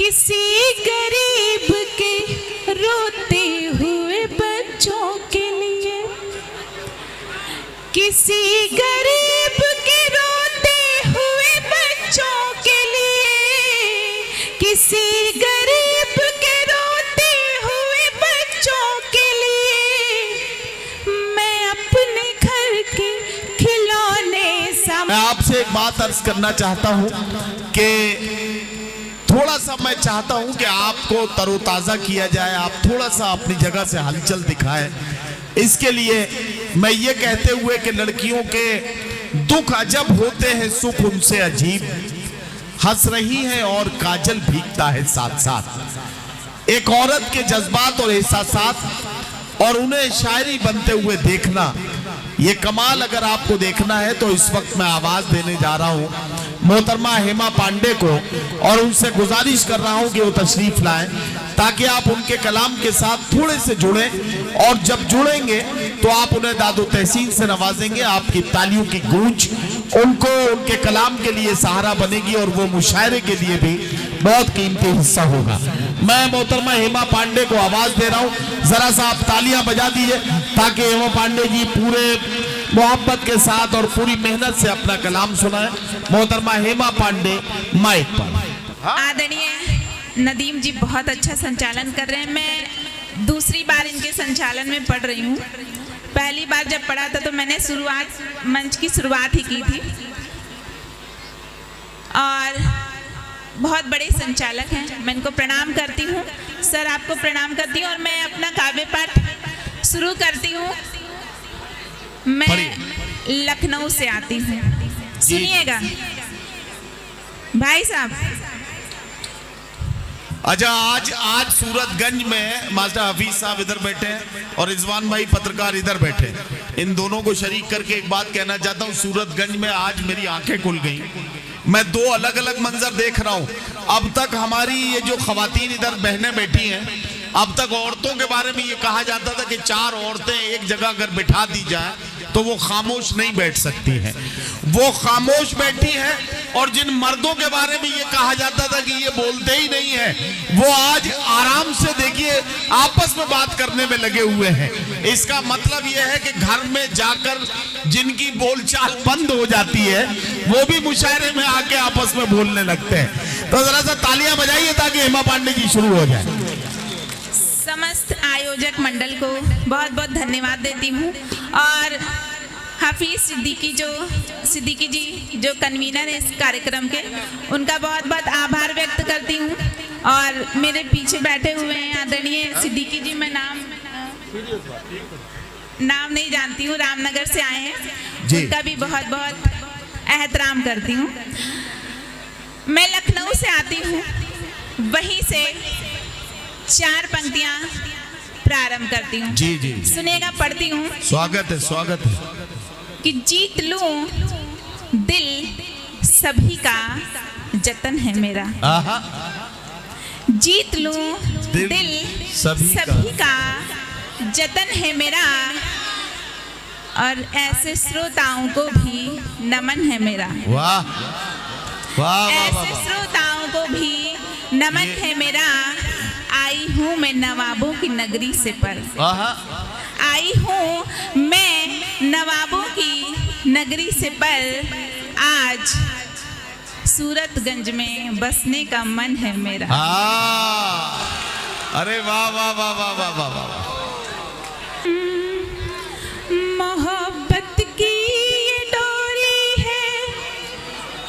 किसी गरीब के रोते हुए बच्चों के लिए, किसी गरीब के रोते हुए बच्चों के लिए, किसी गरीब के रोते हुए बच्चों के लिए मैं अपने घर के खिलौने मैं आपसे एक बात अर्ज करना चाहता हूं कि थोड़ा सा मैं चाहता हूं कि आपको तरोताजा किया जाए, आप थोड़ा सा अपनी जगह से हलचल दिखाएं। इसके लिए मैं ये कहते हुए कि लड़कियों के दुख अजब होते हैं, सुख उनसे अजीब, हंस रही है और काजल भीगता है साथ साथ। एक औरत के जज्बात और एहसासात और उन्हें शायरी बनते हुए देखना, ये कमाल अगर आपको देखना है तो इस वक्त मैं आवाज देने जा रहा हूं मोहतरमा हेमा पांडे को, और उनसे गुजारिश कर रहा हूं कि वो तशरीफ लाएं ताकि आप उनके कलाम के साथ थोड़े से जुड़ें, और जब जुड़ेंगे तो आप उन्हें दादो तहसीन से नवाजेंगे। आपकी तालियों की गूंज उनको उनके कलाम के लिए सहारा बनेगी और वो मुशायरे के लिए भी बहुत कीमती हिस्सा होगा। मैं मोहतरमा हेमा पांडे को आवाज दे रहा हूं, जरा सा आप तालियां बजा दीजिए ताकि हेमा पांडे जी पूरे मोहब्बत के साथ और पूरी मेहनत से अपना कलाम सुनाए। मोहतरमा हेमा पांडे माइक पर। आदरणीय नदीम जी बहुत अच्छा संचालन कर रहे हैं। मैं दूसरी बार इनके संचालन में पढ़ रही हूँ। पहली बार जब पढ़ा था तो मैंने मंच की शुरुआत ही की थी, और बहुत बड़े संचालक हैं, मैं इनको प्रणाम करती हूँ। सर आपको प्रणाम करती हूँ और मैं अपना काव्य पाठ शुरू करती हूँ। मैं लखनऊ से आती हूँ, सुनिएगा भाई साहब। अच्छा, आज सूरतगंज में मास्टर हफीज साहब इधर बैठे हैं और रिजवान भाई पत्रकार इधर बैठे हैं। इन दोनों को शरीक करके एक बात कहना चाहता हूँ, सूरतगंज में आज मेरी आंखें खुल गई। मैं दो अलग अलग मंजर देख रहा हूँ। अब तक हमारी ये जो खवातीन इधर बहनें बैठी हैं, अब तक औरतों के बारे में ये कहा जाता था कि 4 औरतें एक जगह अगर बिठा दी जाए तो वो खामोश नहीं बैठ सकती हैं। वो खामोश बैठी हैं, और जिन मर्दों के बारे में ये कहा जाता था कि ये बोलते ही नहीं है, वो आज आराम से देखिए आपस में बात करने में लगे हुए हैं। इसका मतलब ये है कि घर में जाकर जिनकी बोलचाल बंद हो जाती है वो भी मुशायरे में आके आपस में बोलने लगते हैं। तो जरा सा तालियां बजाइए ताकि हेमा पांडे जी शुरू हो जाए। समस्त आयोजक मंडल को बहुत बहुत धन्यवाद देती हूँ, और हाफिज सिद्दीकी जी जो कन्वीनर है इस कार्यक्रम के, उनका बहुत बहुत आभार व्यक्त करती हूँ। और मेरे पीछे बैठे हुए हैं आदरणीय सिद्दीकी जी, मैं नाम नहीं जानती हूँ, रामनगर से आए हैं, उनका भी बहुत बहुत एहतराम करती हूँ। मैं लखनऊ से आती हूँ, वहीं से 4 पंक्तियां प्रारंभ करती हूँ। जी जी, सुनेगा, पढ़ती हूँ। स्वागत है, स्वागत है। कि जीत लूं दिल सभी का जतन है मेरा, जीत लूं दिल सभी का जतन है मेरा, और ऐसे श्रोताओं को भी नमन है मेरा। वाह वाह, ऐसे श्रोताओं को भी नमन है मेरा। आई हूँ मैं नवाबों की नगरी से पर, आई हूँ मैं नवाबों की नगरी से पर, आज सूरतगंज में बसने का मन है मेरा। अरे वाह वाह वाह वाह वाह वाह वाह। मोहब्बत की ये डोरी है,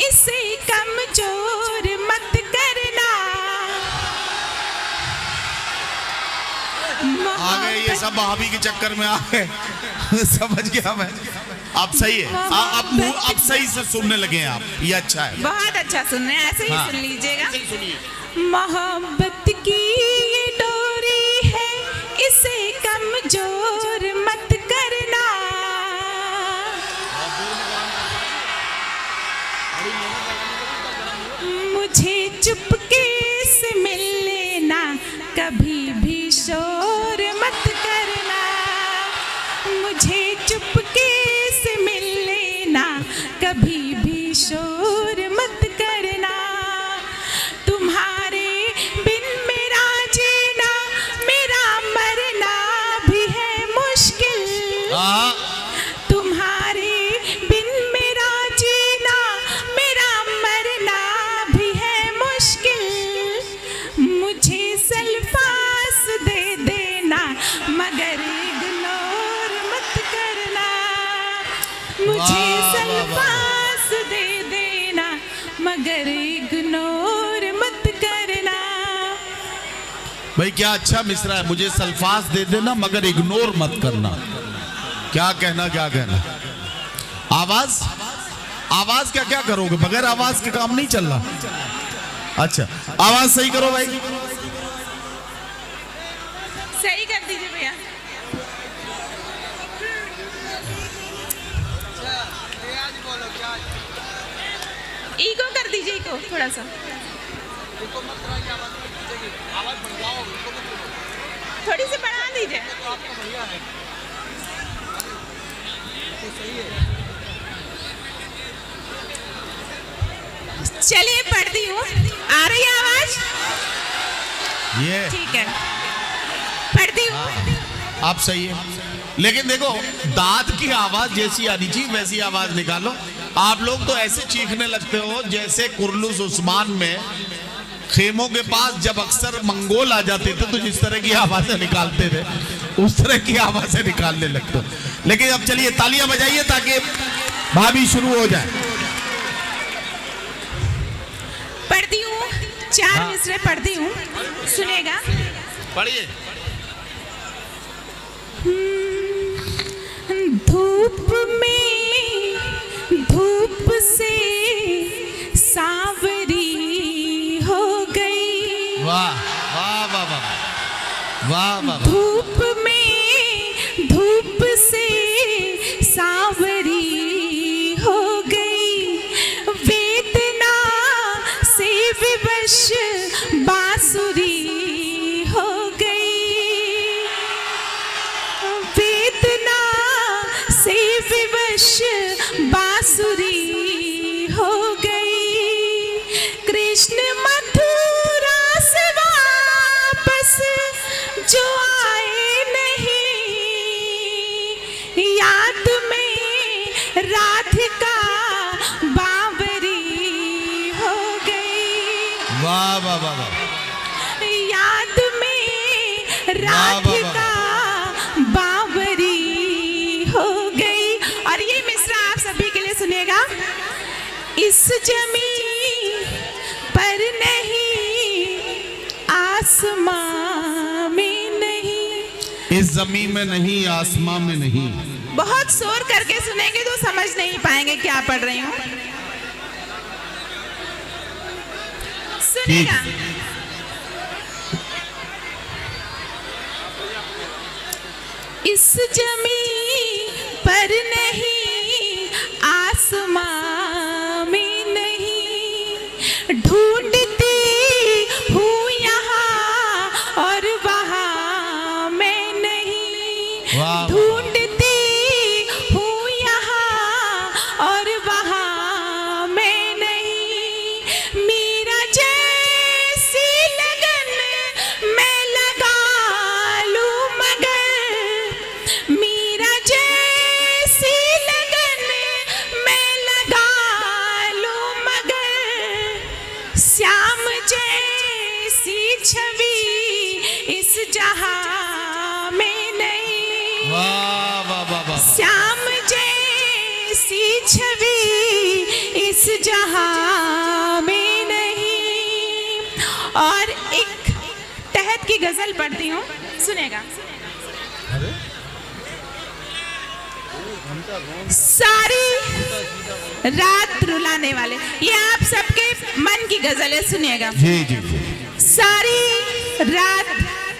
इसे कमजोर मत करना। आ गए ये सब भाभी के चक्कर में आ गए। समझ गया मैं। आप सही है, आप सही से सुनने लगे हैं आप, ये अच्छा है। बहुत अच्छा सुन रहे हैं, ऐसे ही सुन लीजिएगा। मोहब्बत की ये डोरी है, इसे कमजोर मत करना। मुझे चुपके से मिल लेना, कभी भी शोर मत करना। मुझे चुपके से मिल लेना, कभी भी शोर मत करना। तुम्हारे मगर इग्नोर मत करना, मुझे सल्फास दे देना, मगर इग्नोर मत करना। भाई क्या अच्छा मिसरा है, मुझे सल्फास दे देना मगर इग्नोर मत करना। क्या कहना, क्या कहना। आवाज, आवाज क्या क्या करोगे, बगैर आवाज के काम नहीं चल रहा। अच्छा आवाज सही करो भाई, सही कर दीजिए भैया। ईको कर दीजिए, ईको थोड़ा सा, थोड़ी सी बढ़ा दीजिए। चलिए पढ़ती हूँ, आ रही है आवाज? ये ठीक है, पढ़ती हूँ। आप सही है, लेकिन देखो दांत की आवाज जैसी आनी चाहिए वैसी आवाज निकालो। आप लोग तो ऐसे चीखने लगते हो जैसे कुर्लुस उस्मान में खेमों के पास जब अक्सर मंगोल आ जाते थे तो जिस तरह की आवाजें निकालते थे उस तरह की आवाजें निकालने लगते हो। लेकिन अब चलिए तालियां बजाइए ताकि भाभी शुरू हो जाए। पढ़ती हूँ, 4 मिसरे पढ़ती हूँ, सुनेगा। पढ़िए। धूप में धूप से सांवरी हो गई, वाह वाह वाह वाह वाह वाह। धूप में धूप से सांवरी हो गई, वेदना से विवश बांसुरी हो गई, वेदना से विवश बांसुरी हो गई, कृष्ण मथुरा से वापस जो आए नहीं, याद में राधिका बावरी हो गई, वाह वाह वाह वाह। याद में राधिका बावरी हो गई। और ये मिसरा आप सभी के लिए सुनिएगा। इस जमीन पर नहीं, आसमां में नहीं, इस जमीन में नहीं, आसमां में नहीं। बहुत शोर करके सुनेंगे तो समझ नहीं पाएंगे क्या पढ़ रही हूँ। सुनेगा। इस जमीन पर नहीं, आसमां में नहीं, ढूंढती हूँ यहाँ और वहाँ मैं नहीं, वाह। ढूंढती हूँ यहाँ और वहाँ मैं नहीं, मेरा जैसी लगन मैं लगा लूँ मगर, मेरा जैसी लगन मैं लगा लूँ मगर, श्याम जैसी छवि इस जहां में नहीं, वाह वाह वाह वाह। श्याम जैसी छवि इस जहां में नहीं। और एक तहत की गजल पढ़ती हूँ, सुनेगा। सारी रात रुलाने वाले, ये आप सबके मन की गजल है, सुनिएगा। जी जी जी। सारी रात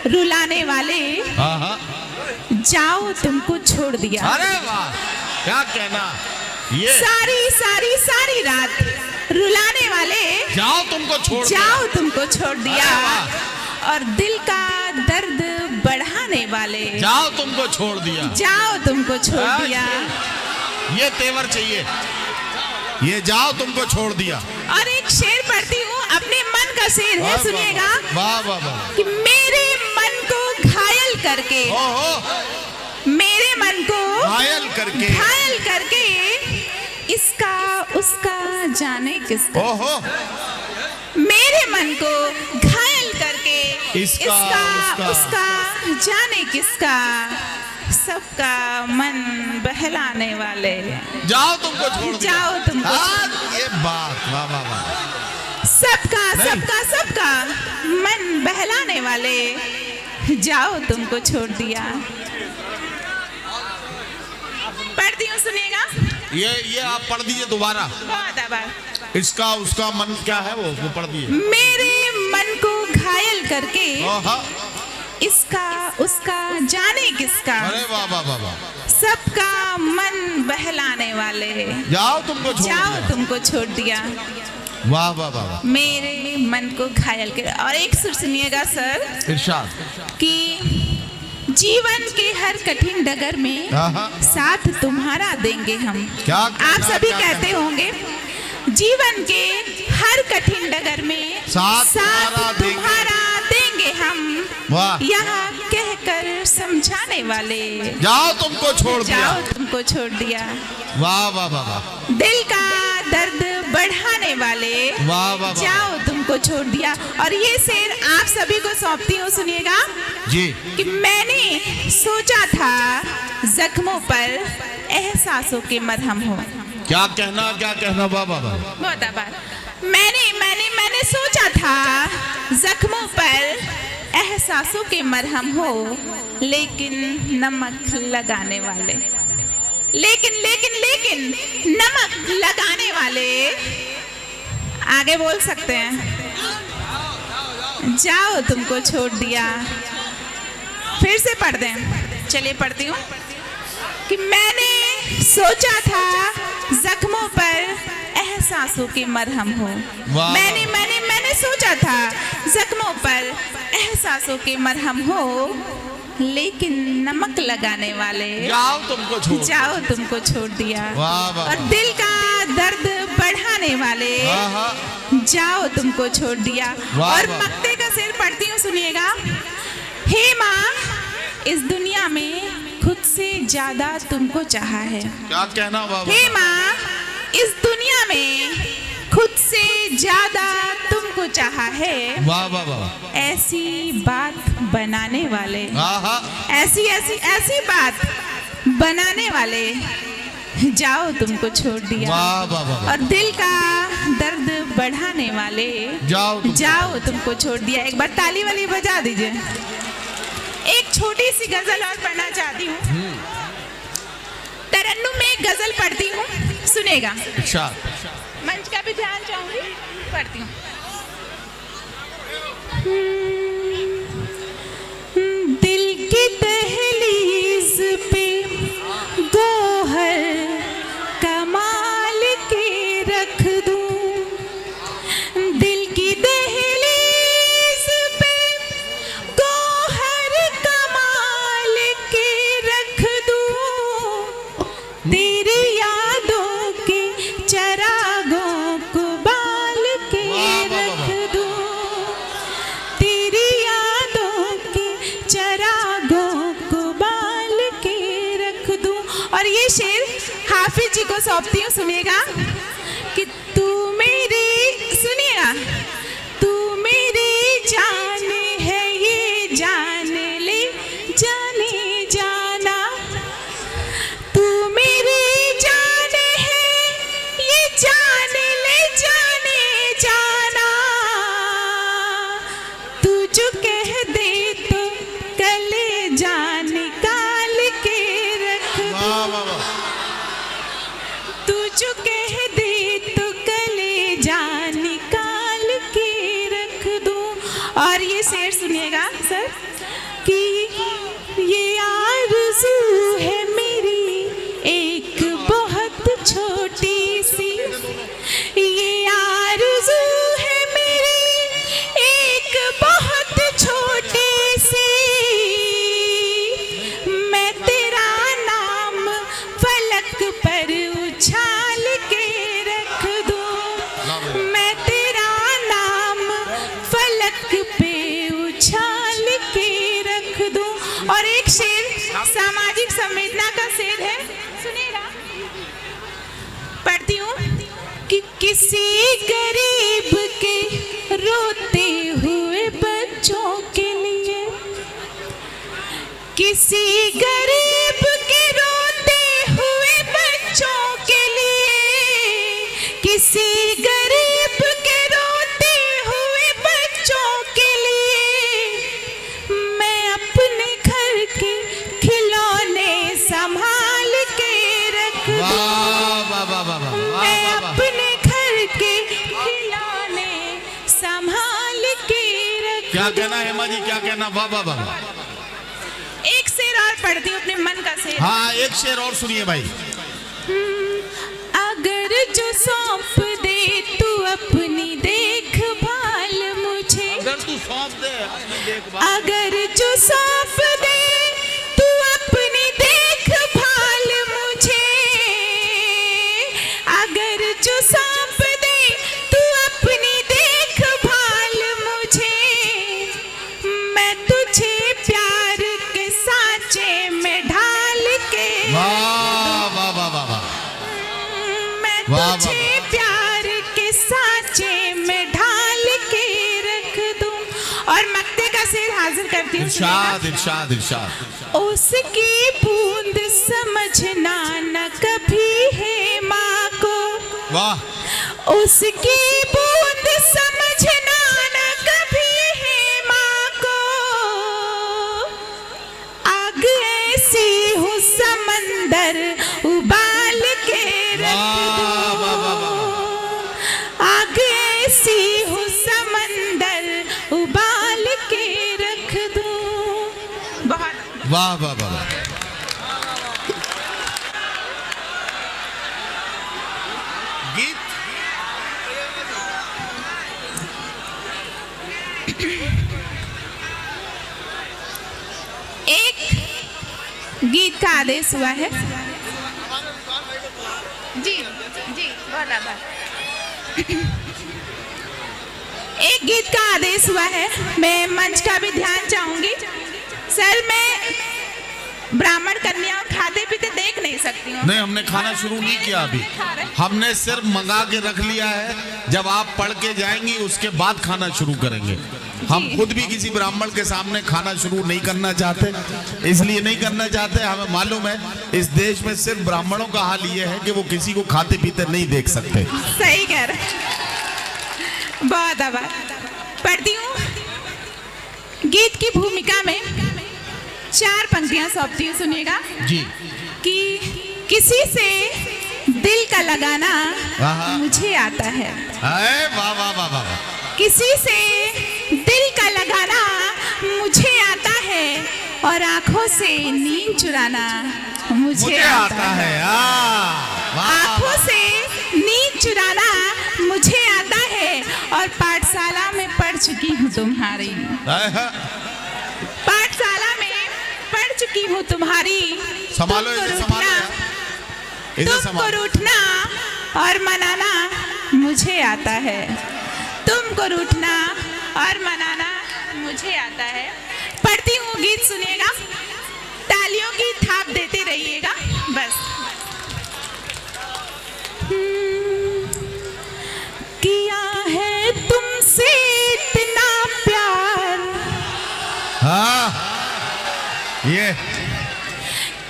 रुलाने वाले, हाँ हाँ। जाओ तुमको छोड़ दिया, अरे वाह क्या कहना। ये सारी सारी सारी रात रुलाने वाले, जाओ तुमको छोड़ दिया। जाओ तुमको छोड़ दिया, अरे वाह। और दिल का दर्द बढ़ाने वाले, जाओ तुमको छोड़ दिया, जाओ तुमको छोड़ दिया। ये तेवर चाहिए, ये जाओ तुमको छोड़ दिया। और एक शेर पढ़ती हूँ, अपने मन का शेर है, सुनिएगा। वाह वाह वाह। कि मेरे मन को घायल करके, मेरे मन को घायल करके, घायल करके, इसका उसका जाने किसका, ओहो। मेरे मन को घायल करके इसका उसका जाने किसका, सबका मन बहलाने वाले। जाओ तुमको छोड़ दिया। जाओ तुमको। ये बात, वाह वाह वाह। सबका मन बहलाने वाले, जाओ तुमको छोड़ दिया। पढ़ती हूँ, सुनिएगा। ये आप पढ़ दीजिए दोबारा। बहुत आभार। इसका उसका मन क्या है वो पढ़ दिए। मेरे मन को घायल करके, इसका उसका जाने किसका, अरे वाह वाह वाह वाह। सबका मन बहलाने वाले, जाओ तुमको छोड़ जाओ दिया। तुमको छोड़ दिया। वाह वाह वाह वाह। मेरे मन को घायल कर। और एक सुर सुनिएगा सर, इरशाद कि जीवन के हर कठिन डगर में साथ तुम्हारा देंगे हम। क्या आप सभी कहते होंगे, जीवन के हर कठिन डगर में साथ तुम्हारा देंगे हम। वाह। यहाँ कहकर समझाने वाले, जाओ तुमको छोड़ दिया। जाओ तुमको छोड़ दिया। वाह वाह वाह वाह। दिल का दर्द बढ़ाने वाले, वाह वाह। जाओ तुमको छोड़ दिया। और ये शेर आप सभी को सौंपती हूँ, सुनिएगा जी। कि मैंने सोचा था जख्मों पर एहसासों के मरहम हो। क्या कहना वाह वाह वाह। बहुत आभार। मैंने सोचा था जख्मों पर एहसासों के मरहम हो, लेकिन नमक लगाने वाले, लेकिन नमक लगाने वाले, आगे बोल सकते हैं, जाओ तुमको छोड़ दिया। फिर से पढ़ दें, चलिए पढ़ती हूँ कि मैंने सोचा था जख्मों पर एहसासों के मरहम हो। मैंने सोचा था जख्मों पर एहसासों के मरहम हो, लेकिन नमक लगाने वाले, जाओ तुमको छोड़ दिया। और दिल का दर्द बढ़ाने वाले, जाओ तुमको छोड़ दिया। और मक्ते का शेर पढ़ती हूँ, सुनिएगा। हे माँ, इस दुनिया में खुद से ज्यादा तुमको चाहा है। क्या कहना बाबा। हे माँ, इस दुनिया में खुद से ज्यादा तुमको चाहा है। वाह वाह वाह। ऐसी बात बनाने वाले, ऐसी बात बनाने वाले, जाओ तुमको छोड़ दिया। वाह वाह वाह। और दिल का दर्द बढ़ाने वाले, जाओ तुमको छोड़ दिया। एक बार ताली वाली बजा दीजिए। एक छोटी सी गजल और पढ़ना चाहती हूँ। तरन्नुम में एक गजल पढ़ती हूँ, सुनेगा। मंच का भी ध्यान चाहूंगी, पढ़ती हूँ। दिल की दहलीज पे गोहर कमाल के रख दूं, दिल की दहलीज पे गोहर कमाल के रख दूं, तेरी यादों के चरागों को बाल के रख दूं, तेरी यादों के चरागों को बाल के रख दूं। और ये शेर हाफिज जी को सौंपती हूँ, सुनिएगा कि तू मेरी, सुनिएगा, तू मेरी जान है, ये जान ले जाने जाना, तू मेरी जान है, ये जान ले जाने जाना, तू जो कह दे तो कले जान निकाल के रख दूं, तू जो कह दे तो कले जान निकाल के रख दूं। और ये शेर सुनिएगा सर कि ये आरज़ू है मेरी एक बहुत छोटी सी, ये आरज़ू है मेरी एक बहुत छोटी सी, मैं तेरा नाम फलक पर उछाल के रख दूं, मैं तेरा नाम फलक पे उछाल के रख दूं। और एक शेर सामाजिक संवेदना का शेर है, सुनिएगा, पढ़ती हूँ कि किसी गरीब के रोते हुए बच्चों के किसी गरीब के रोते हुए बच्चों के लिए, किसी गरीब के रोते हुए बच्चों के लिए मैं अपने घर के खिलौने संभाल के रख दूं। मैं अपने घर के खिलौने संभाल के रख। क्या कहना है हेमा जी, क्या कहना? वाह वाह वाह। एक शेर और पढ़ती हूँ अपने मन का शेर। हाँ, एक शेर और सुनिए भाई। अगर जो सौंप दे तू अपनी देखभाल मुझे, अगर तू सौंप दे अपनी देखभाल, अगर जो सौंप दे तू अपनी देखभाल मुझे, अगर जो सौंप दे तू अपनी देखभाल मुझे, मैं तुझे प्यार के सांचे में ढाल के, वाह वाह वाह वाह वाह, मैं वाह, तुझे प्यार के सांचे में ढाल के रख दूं। और मक्ते का शेर हाजिर करती हूँ। इरशाद इरशाद इरशाद। उसकी बूंद समझना न कभी है माँ को, वाह। उसकी बूंद समझना न कभी है माँ को, आग ऐसी हो समंदर उबाल के रख दूं, आग ऐसी हो समंदर उबाल के रख दूं। बहुत वाह वाह वाह वाह। गीत एक गीत का आदेश हुआ है। जी जी बहुत आभार। एक गीत का आदेश हुआ है, मैं मंच का भी ध्यान चाहूंगी। सर, मैं ब्राह्मण कन्याओं खाते पीते देख नहीं सकती हूँ। नहीं, हमने खाना शुरू नहीं किया अभी, हमने सिर्फ मंगा के रख लिया है। जब आप पढ़ के जाएंगी उसके बाद खाना शुरू करेंगे। हम खुद भी किसी ब्राह्मण के सामने खाना शुरू नहीं करना चाहते। इसलिए नहीं करना चाहते, हमें मालूम है इस देश में सिर्फ ब्राह्मणों का हाल ये है कि वो किसी को खाते पीते नहीं देख सकते। सही कह रहे। बहुत आभार। पढ़ती हूँ। गीत की भूमिका में 4 पंक्तियां सौंपती हूँ, सुनिएगा जी। कि किसी से दिल का लगाना मुझे आता है। वाह वाह वाह वाह। किसी से दिल का लगाना मुझे आता है और आंखों से नींद चुराना मुझे आता है। आंखों से नींद चुराना मुझे आता है और पाठशाला में पढ़ चुकी हूँ तुम्हारी, पाठशाला में पढ़ चुकी हूँ तुम्हारी। संभालो इसे, संभालो तुमको रूठना और मनाना मुझे आता है, तुमको रूठना और मनाना मुझे आता है। पढ़ती हूँ, गीत सुनिएगा, तालियों की थाप देते रहिएगा बस। किया है तुमसे इतना प्यार, ये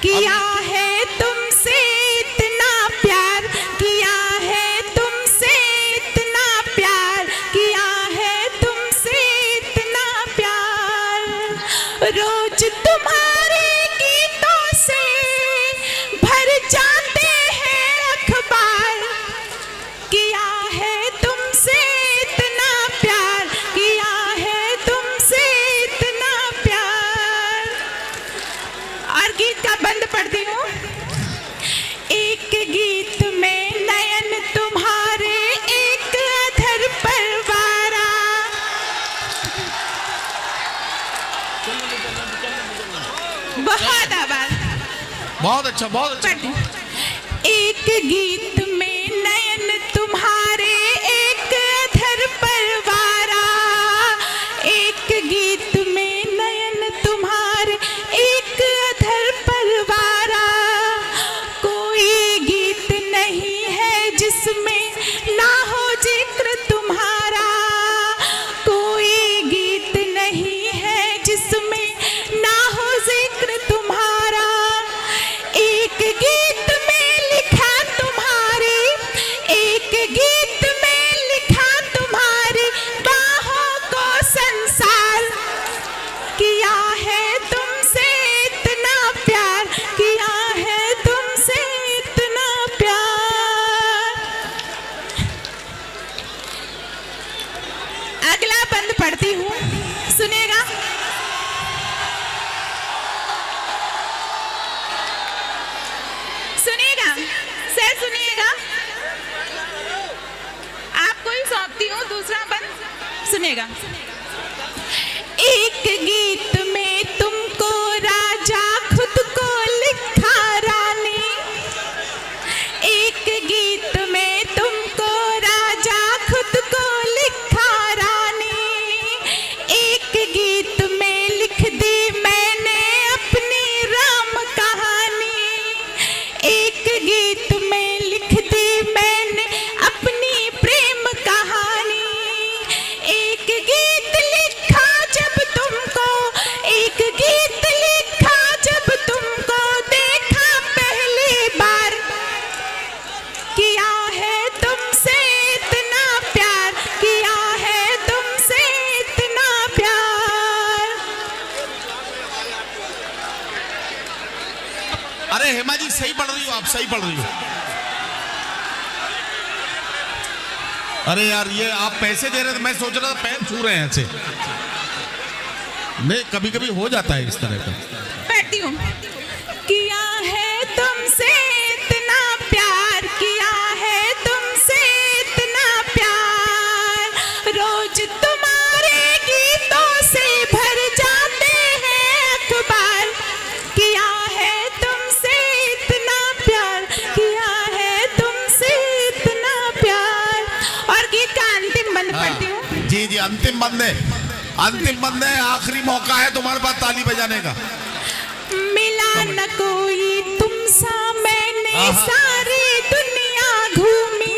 किया है तुमसे इतना प्यार, किया है तुमसे इतना प्यार, किया है तुमसे इतना प्यार। रोज तुम्हारे गीतों से भर जाते हैं अखबार। किया है तुमसे इतना प्यार, किया है तुमसे इतना प्यार। और गीत का बंद पढ़ती हूँ। एक गीत में नयन तुम्हारे, एक अधर पर वारा। बहुत आभार। बहुत अच्छा, बहुत अच्छा। पढ़ती हूँ। एक गीत में नयन तुम्हारे, एक अधर पर वारा। एक गीत में नयन तुम्हारे, एक अधर पर वारा। कोई गीत नहीं है जिसमें ना हो जिक्र तुम्हारा, कोई गीत नहीं है जिसमें ना हो जिक्र तुम्हारा। सुनिएगा। एक गीत में तुमको राजा खुद को लिखा रानी, एक गीत में तुमको राजा खुद को लिखा रानी, एक गीत में लिख दी मैंने अपनी राम कहानी, एक गीत में लिख दी मैंने अपनी प्रेम कहानी, एक गीत लिखा जब तुमको, एक गीत लिखा जब तुमको देखा पहली बार, किया है तुमसे इतना प्यार, किया है तुमसे इतना प्यार। अरे हेमा जी सही पढ़ रही हो आप, सही पढ़ रही हो। अरे यार ये आप पैसे दे रहे थे, मैं सोच रहा था पैर छू रहे हैं ऐसे। नहीं कभी कभी हो जाता है इस तरह का। बैठती हूँ। किया है तुमसे इतना प्यार, किया है तुमसे इतना प्यार, रोज तुम्हारे गीतों से भर जाते हैं अखबार, किया है तुमसे इतना प्यार, किया है तुमसे इतना प्यार। और गीत का अंतिम बंद पढ़ती हूँ। जी जी अंतिम बंद है, अंतिम बंद है, आखिरी मौका है तुम्हारे पास ताली बजाने का। मिला न कोई तुमसा मैंने सारी दुनिया घूमी,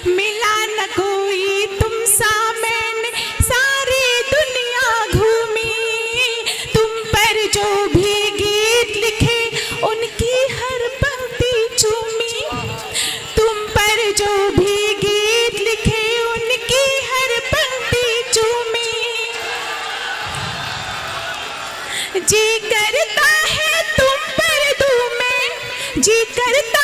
मिला न कोई तुमसा मैंने सारी दुनिया घूमी, तुम पर जो भी गीत लिखे उनकी हर पंक्ति चूमी, तुम पर जो भी गीत लिखे उनकी हर पंक्ति चूमी, जी करता है तुम पर दूं मैं, जी करता